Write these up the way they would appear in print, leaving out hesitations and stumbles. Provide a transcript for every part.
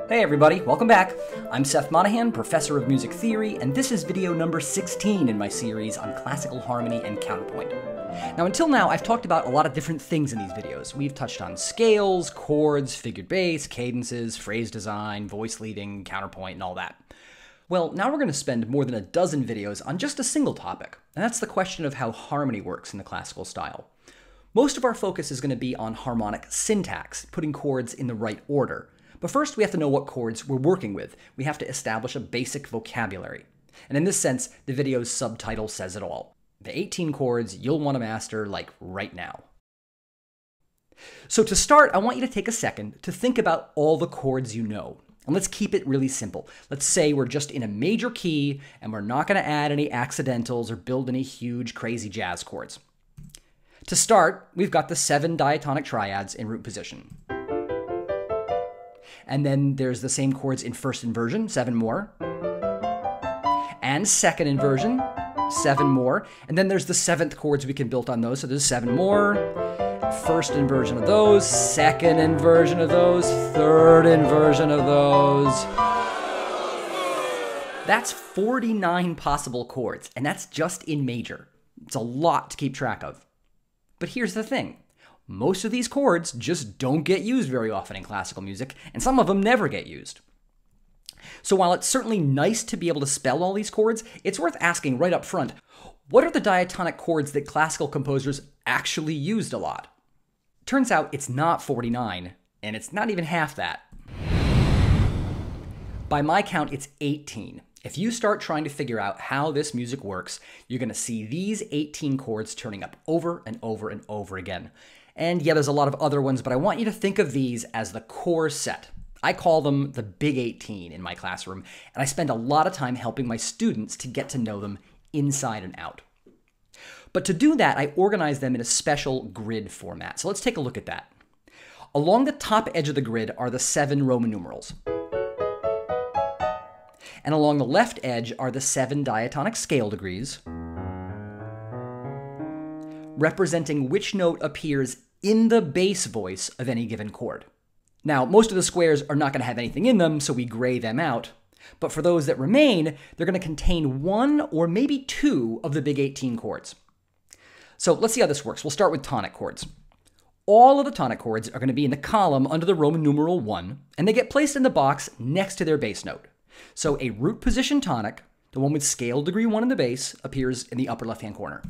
Hey everybody, welcome back. I'm Seth Monahan, Professor of Music Theory, and this is video number 16 in my series on classical harmony and counterpoint. Now until now, I've talked about a lot of different things in these videos. We've touched on scales, chords, figured bass, cadences, phrase design, voice leading, counterpoint, and all that. Well, now we're going to spend more than a dozen videos on just a single topic, and that's the question of how harmony works in the classical style. Most of our focus is going to be on harmonic syntax, putting chords in the right order. But first, we have to know what chords we're working with. We have to establish a basic vocabulary. And in this sense, the video's subtitle says it all. The 18 chords you'll want to master, like, right now. So to start, I want you to take a second to think about all the chords you know. And let's keep it really simple. Let's say we're just in a major key, and we're not going to add any accidentals or build any huge, crazy jazz chords. To start, we've got the 7 diatonic triads in root position. And then there's the same chords in first inversion, 7 more. And second inversion, 7 more. And then there's the 7th chords we can build on those, so there's 7 more. First inversion of those, second inversion of those, third inversion of those. That's 49 possible chords, and that's just in major. It's a lot to keep track of. But here's the thing. Most of these chords just don't get used very often in classical music, and some of them never get used. So while it's certainly nice to be able to spell all these chords, it's worth asking right up front, what are the diatonic chords that classical composers actually used a lot? Turns out it's not 49, and it's not even half that. By my count, it's 18. If you start trying to figure out how this music works, you're going to see these 18 chords turning up over and over and over again. And yeah, there's a lot of other ones, but I want you to think of these as the core set. I call them the Big 18 in my classroom, and I spend a lot of time helping my students to get to know them inside and out. But to do that, I organize them in a special grid format. So let's take a look at that. Along the top edge of the grid are the 7 Roman numerals. And along the left edge are the 7 diatonic scale degrees, representing which note appears in the bass voice of any given chord. Now, most of the squares are not going to have anything in them, so we gray them out. But for those that remain, they're going to contain 1 or maybe 2 of the Big 18 chords. So let's see how this works. We'll start with tonic chords. All of the tonic chords are going to be in the column under the Roman numeral 1, and they get placed in the box next to their bass note. So a root position tonic, the one with scale degree 1 in the bass, appears in the upper left-hand corner.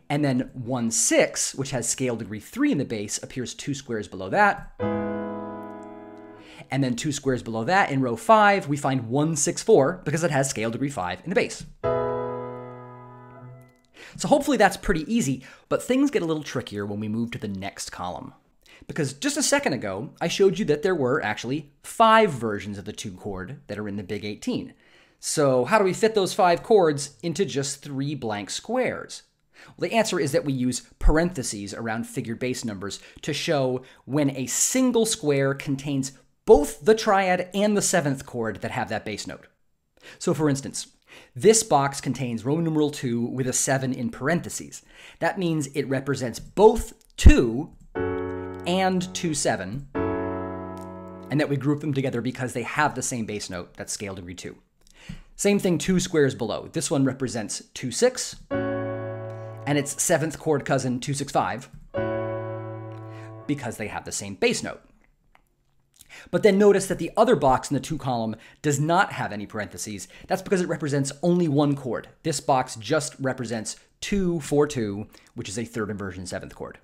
And then 1/6, which has scale degree 3 in the bass, appears 2 squares below that. And then 2 squares below that, in row 5, we find 1/6/4 because it has scale degree 5 in the bass. So hopefully that's pretty easy, but things get a little trickier when we move to the next column. Because just a second ago, I showed you that there were actually 5 versions of the 2 chord that are in the Big 18. So how do we fit those 5 chords into just 3 blank squares? Well, the answer is that we use parentheses around figured bass numbers to show when a single square contains both the triad and the 7th chord that have that bass note. So for instance, this box contains Roman numeral 2 with a 7 in parentheses. That means it represents both 2 and 2/7, and that we group them together because they have the same bass note, that's scale degree 2. Same thing 2 squares below. This one represents 2/6, and its 7th chord cousin 2/6/5, because they have the same bass note. But then notice that the other box in the 2 column does not have any parentheses. That's because it represents only 1 chord. This box just represents 2/4/2, which is a 3rd inversion 7th chord.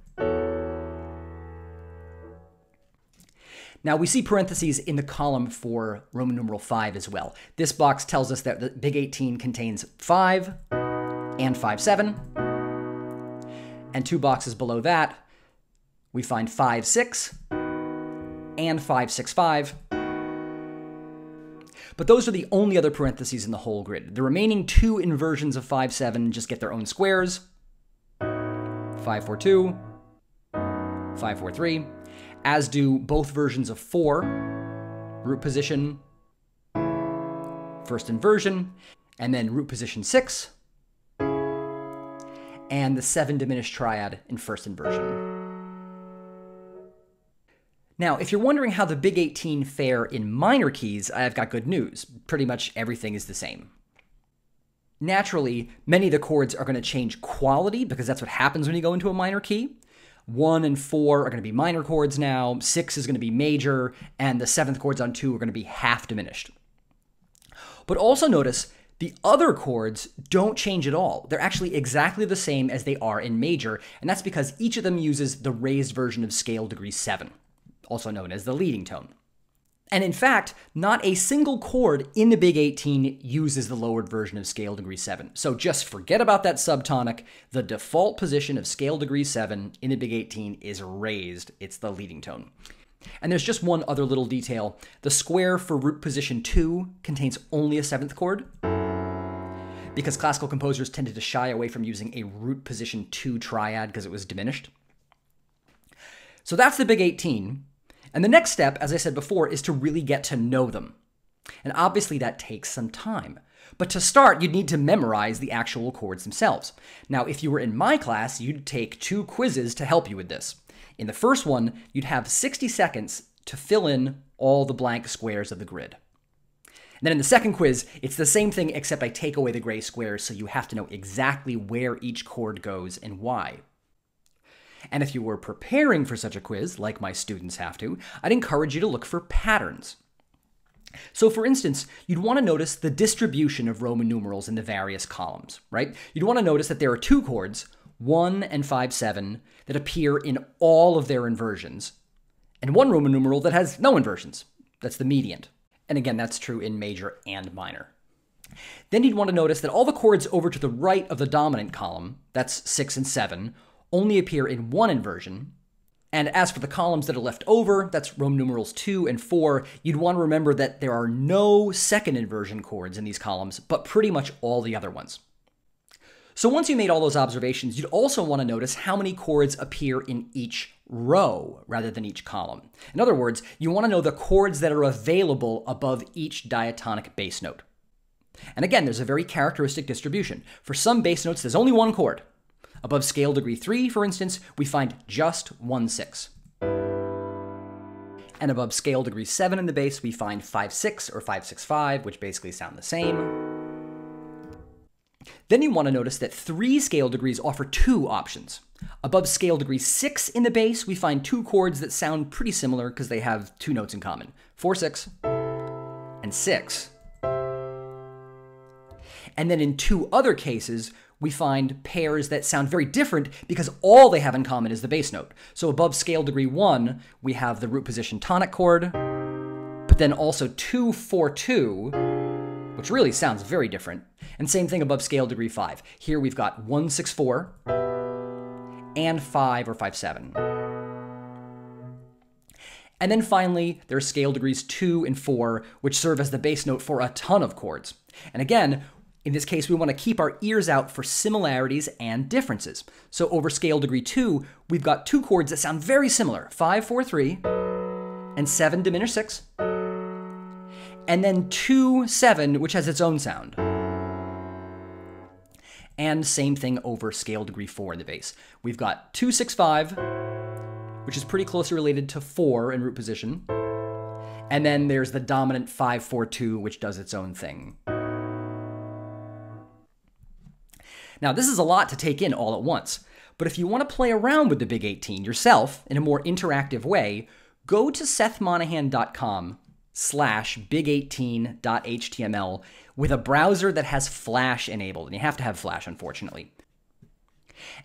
Now we see parentheses in the column for Roman numeral 5 as well. This box tells us that the Big 18 contains 5 and 5/7. And 2 boxes below that, we find 5/6 and 5/6/5. But those are the only other parentheses in the whole grid. The remaining 2 inversions of 5/7 just get their own squares. 5/4/2, 5/4/3, as do both versions of 4, root position, first inversion, and then root position 6, and the 7 diminished triad in first inversion. Now, if you're wondering how the Big 18 fare in minor keys, I've got good news. Pretty much everything is the same. Naturally, many of the chords are going to change quality because that's what happens when you go into a minor key. 1 and 4 are going to be minor chords now, 6 is going to be major, and the 7th chords on 2 are going to be half diminished. But also notice the other chords don't change at all. They're actually exactly the same as they are in major, and that's because each of them uses the raised version of scale degree 7, also known as the leading tone. And in fact, not a single chord in the Big 18 uses the lowered version of scale degree 7. So just forget about that subtonic. The default position of scale degree 7 in the Big 18 is raised. It's the leading tone. And there's just one other little detail. The square for root position 2 contains only a 7th chord, because classical composers tended to shy away from using a root position 2 triad because it was diminished. So that's the Big 18. And the next step, as I said before, is to really get to know them. And obviously that takes some time. But to start, you'd need to memorize the actual chords themselves. Now, if you were in my class, you'd take 2 quizzes to help you with this. In the first one, you'd have 60 seconds to fill in all the blank squares of the grid. And then in the second quiz, it's the same thing except I take away the gray squares, so you have to know exactly where each chord goes and why. And if you were preparing for such a quiz, like my students have to, I'd encourage you to look for patterns. So for instance, you'd want to notice the distribution of Roman numerals in the various columns, right? You'd want to notice that there are 2 chords, 1 and 5/7, that appear in all of their inversions, and 1 Roman numeral that has no inversions. That's the mediant. And again, that's true in major and minor. Then you'd want to notice that all the chords over to the right of the dominant column, that's 6 and 7, only appear in 1 inversion. And as for the columns that are left over, that's Roman numerals 2 and 4, you'd want to remember that there are no second inversion chords in these columns, but pretty much all the other ones. So once you made all those observations, you'd also want to notice how many chords appear in each row rather than each column. In other words, you want to know the chords that are available above each diatonic bass note. And again, there's a very characteristic distribution. For some bass notes, there's only 1 chord. Above scale degree 3, for instance, we find just 1/6. And above scale degree 7 in the bass, we find 5/6 or 5/6/5, which basically sound the same. Then you want to notice that 3 scale degrees offer 2 options. Above scale degree 6 in the bass, we find 2 chords that sound pretty similar because they have 2 notes in common, 4/6 and 6. And then in 2 other cases, we find pairs that sound very different because all they have in common is the bass note. So above scale degree 1, we have the root position tonic chord, but then also 2/4/2, which really sounds very different. And same thing above scale degree 5. Here we've got 1/6/4 and 5 or 5/7. And then finally, there's scale degrees 2 and 4, which serve as the bass note for a ton of chords. And again, in this case, we want to keep our ears out for similarities and differences. So over scale degree 2, we've got 2 chords that sound very similar, 5/4/3 and 7 diminished 6. And then 2/7, which has its own sound. And same thing over scale degree 4 in the bass. We've got 2/6/5, which is pretty closely related to 4 in root position. And then there's the dominant 5/4/2, which does its own thing. Now, this is a lot to take in all at once, but if you want to play around with the Big 18 yourself in a more interactive way, go to sethmonahan.com/big18.html with a browser that has Flash enabled, and you have to have Flash, unfortunately.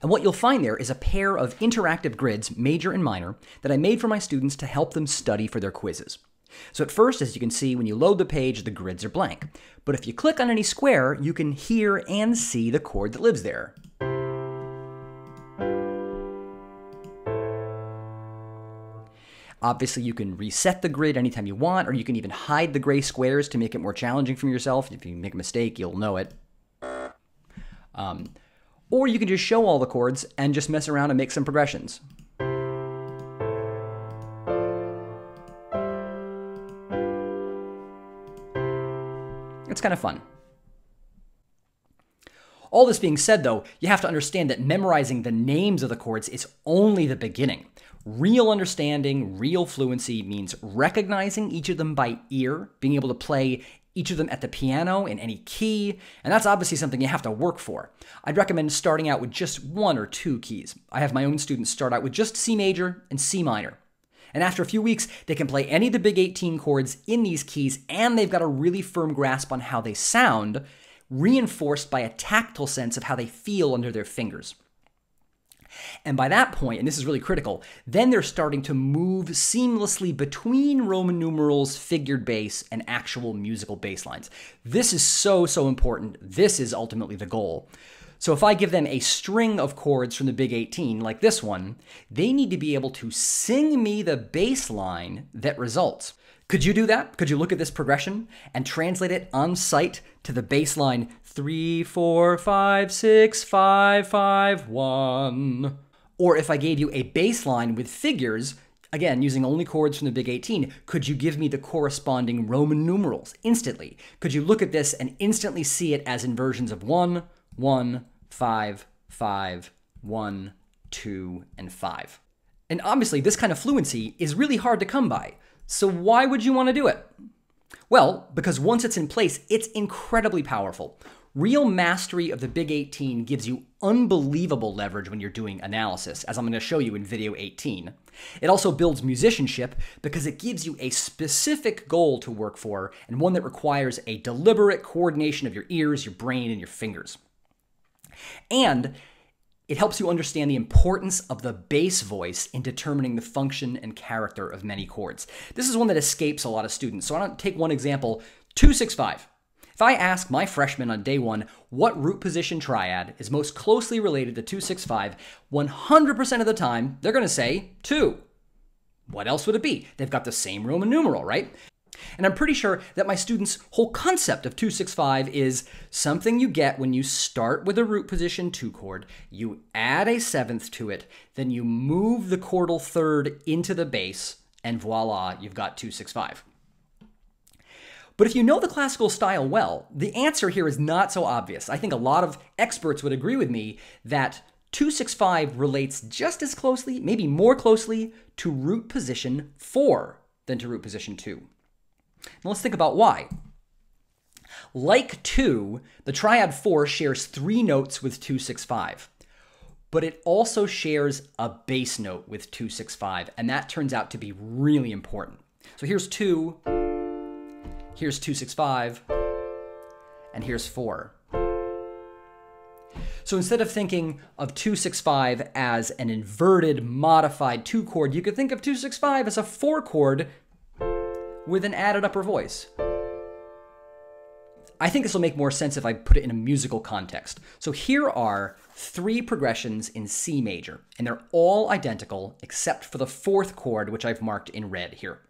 And what you'll find there is a pair of interactive grids, major and minor, that I made for my students to help them study for their quizzes. So at first, as you can see, when you load the page, the grids are blank. But if you click on any square, you can hear and see the chord that lives there. Obviously, you can reset the grid anytime you want, or you can even hide the gray squares to make it more challenging for yourself. If you make a mistake, you'll know it. Or you can just show all the chords and just mess around and make some progressions. It's kind of fun. All this being said, though, you have to understand that memorizing the names of the chords is only the beginning. Real understanding, real fluency means recognizing each of them by ear, being able to play each of them at the piano in any key, and that's obviously something you have to work for. I'd recommend starting out with just 1 or 2 keys. I have my own students start out with just C major and C minor. And after a few weeks, they can play any of the big 18 chords in these keys, and they've got a really firm grasp on how they sound, reinforced by a tactile sense of how they feel under their fingers. And by that point, and this is really critical, then they're starting to move seamlessly between Roman numerals, figured bass, and actual musical bass lines. This is so important. This is ultimately the goal. So if I give them a string of chords from the big 18, like this one, they need to be able to sing me the bass line that results. Could you do that? Could you look at this progression and translate it on sight to the bass line 3, 4, 5, 6, 5, 5, 1? Or if I gave you a bass line with figures, again, using only chords from the big 18, could you give me the corresponding Roman numerals instantly? Could you look at this and instantly see it as inversions of 1, 1, 5, 5, 1, 2, and 5? And obviously, this kind of fluency is really hard to come by. So why would you want to do it? Well, because once it's in place, it's incredibly powerful. Real mastery of the big 18 gives you unbelievable leverage when you're doing analysis, as I'm going to show you in video 18. It also builds musicianship because it gives you a specific goal to work for, and one that requires a deliberate coordination of your ears, your brain, and your fingers. And it helps you understand the importance of the bass voice in determining the function and character of many chords. This is one that escapes a lot of students. So I want to take one example, 2-6-5. If I ask my freshmen on day 1 what root position triad is most closely related to 2-6-5, 100% of the time they're going to say 2. What else would it be? They've got the same Roman numeral, right? And I'm pretty sure that my students' whole concept of 2-6-5 is something you get when you start with a root position 2 chord, you add a 7th to it, then you move the chordal 3rd into the bass, and voila, you've got 2-6-5. But if you know the classical style well, the answer here is not so obvious. I think a lot of experts would agree with me that 2-6-5 relates just as closely, maybe more closely, to root position 4 than to root position 2. Now let's think about why. Like 2, the triad 4 shares 3 notes with 2-6-5, but it also shares a bass note with 2-6-5, and that turns out to be really important. So here's 2, here's 2-6-5, and here's 4. So instead of thinking of 2-6-5 as an inverted, modified 2 chord, you could think of 2-6-5 as a 4 chord with an added upper voice. I think this will make more sense if I put it in a musical context. So here are 3 progressions in C major, and they're all identical except for the 4th chord, which I've marked in red here.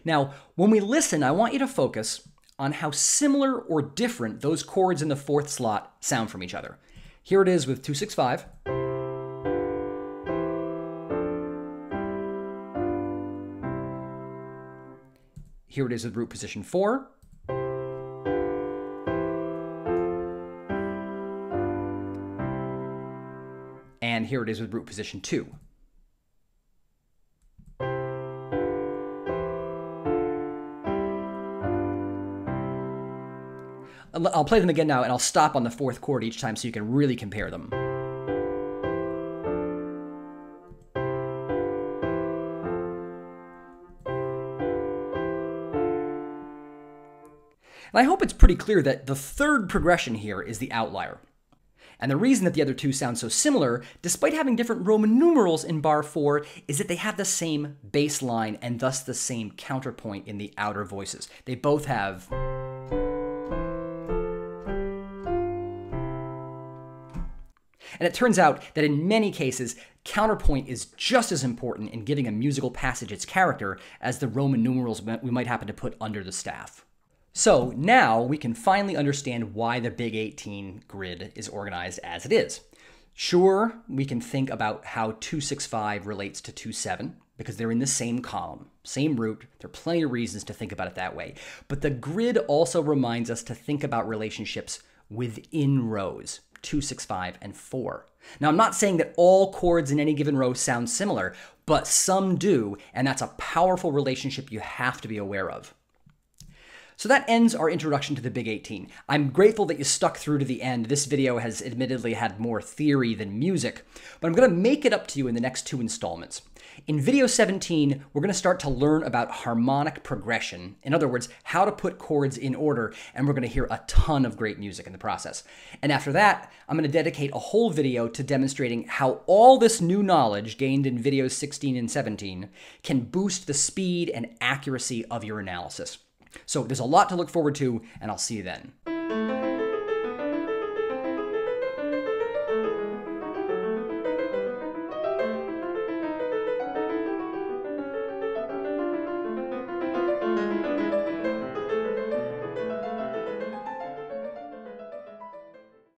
Now, when we listen, I want you to focus on how similar or different those chords in the 4th slot sound from each other. Here it is with 2-6-5. Here it is with root position 4. And here it is with root position 2. I'll play them again now, and I'll stop on the 4th chord each time so you can really compare them. And I hope it's pretty clear that the 3rd progression here is the outlier. And the reason that the other 2 sound so similar, despite having different Roman numerals in bar 4, is that they have the same bass line and thus the same counterpoint in the outer voices. They both have... And it turns out that in many cases, counterpoint is just as important in giving a musical passage its character as the Roman numerals we might happen to put under the staff. So now we can finally understand why the Big 18 grid is organized as it is. Sure, we can think about how 2-6-5 relates to 2-7, because they're in the same column, same root. There are plenty of reasons to think about it that way. But the grid also reminds us to think about relationships within rows. 2, 6, 5, and 4. Now, I'm not saying that all chords in any given row sound similar, but some do, and that's a powerful relationship you have to be aware of. So that ends our introduction to the Big 18. I'm grateful that you stuck through to the end. This video has admittedly had more theory than music, but I'm going to make it up to you in the next 2 installments. In video 17, we're going to start to learn about harmonic progression. In other words, how to put chords in order, and we're going to hear a ton of great music in the process. And after that, I'm going to dedicate a whole video to demonstrating how all this new knowledge gained in videos 16 and 17 can boost the speed and accuracy of your analysis. So there's a lot to look forward to, and I'll see you then.